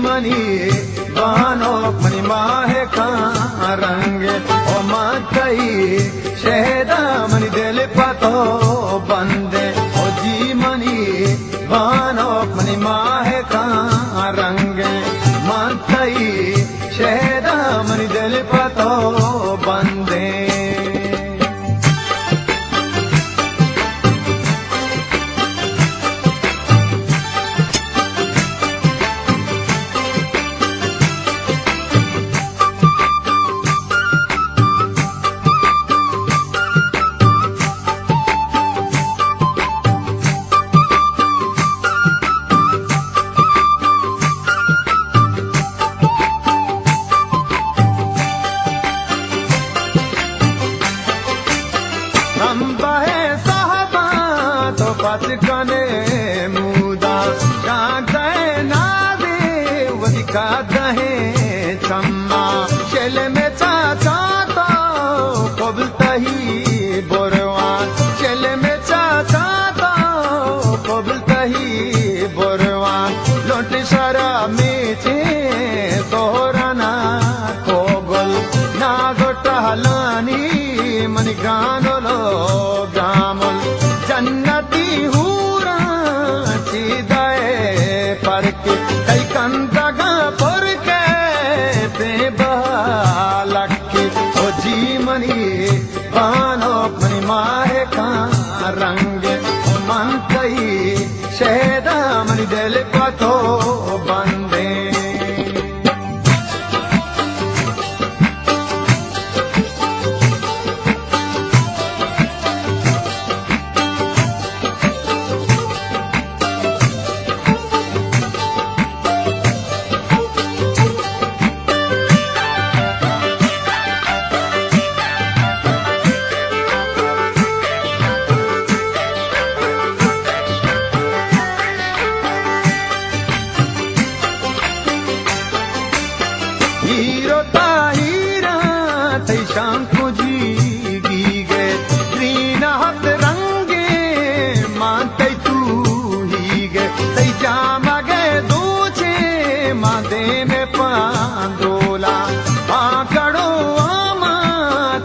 money Bano money माहे का रंग ओ मई शहदा मनी दिल पतो बंदे ओ जी मनी बानो मनी माहे का रंग मई शहदा मनी दिल पतो बंदे पच कने मुदा कांते नादे वही कादहे चम्मा चल में चाचा तो कबलतही बोरवा चल में चाचा तो कबलतही बोरवा लोट सारा मेचे तोराना कोगल ना गोटहलानी मनी गानोलो गामल जन्नती हूरा चिदाए परके कई कंदगा परके ते बलके ओ जी मनी बानो मनी माहे का रंग मन कई शहदा मनी दिल पतो बंदे हीरो ताहीरा तई शाम को जी गए ग्रीन हत रंगे मानते तू ही गए तई जाम गए दूचे मादे में पांदोला आकड़ो आमा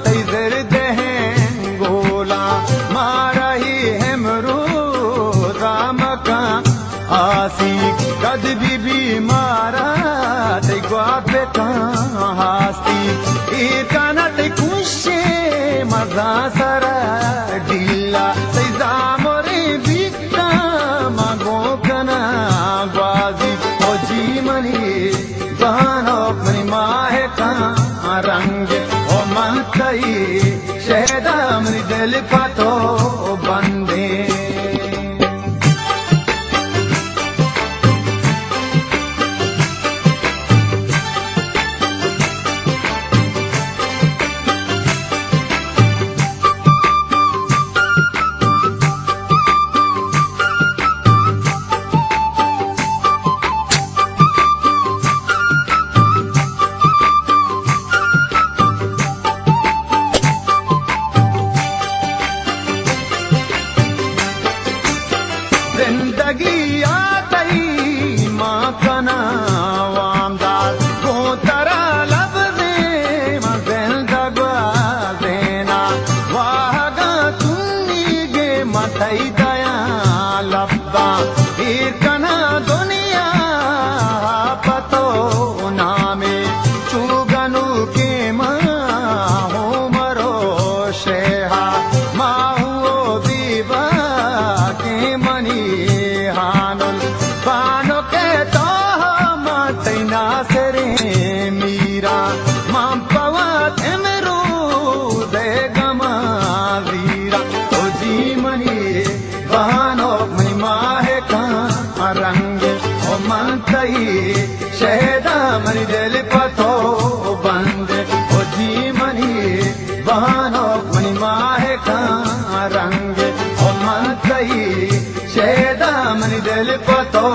तई दर्द है गोला मारा ही है मरो राम का आसी कद भी मारा तई ग्वापे हास्ती एकाना तई कुशे मजा सरा डिल्ला तई जामोरे बिक्का मागो कना ग्वाजी ओ जी मनी बानो मनी माहे का रंग ओ मन कई शहदा मनी दिल पतो बंदे जिंदगी आतई माँ कना वामदार को तरा लब दे मजेल दगवा देना वाहगा तुन्नी गे मथई दया लब्बा फिर कना दुनिया पतो नामे चुगनु के माँ हो मरो शेहा माँ हुओ दीवा के मनी बानो के तो मातैना सरे मीरा मां पवत मेरो दे गमा वीरा ओ जी मनी बानो मनी माहे का रंग ओ मन कई शहदा मनी दिल पतो बंद ओ जी मनी बानो मनी माहे का रंग ओ मन कई शहदा मनी दिल पतो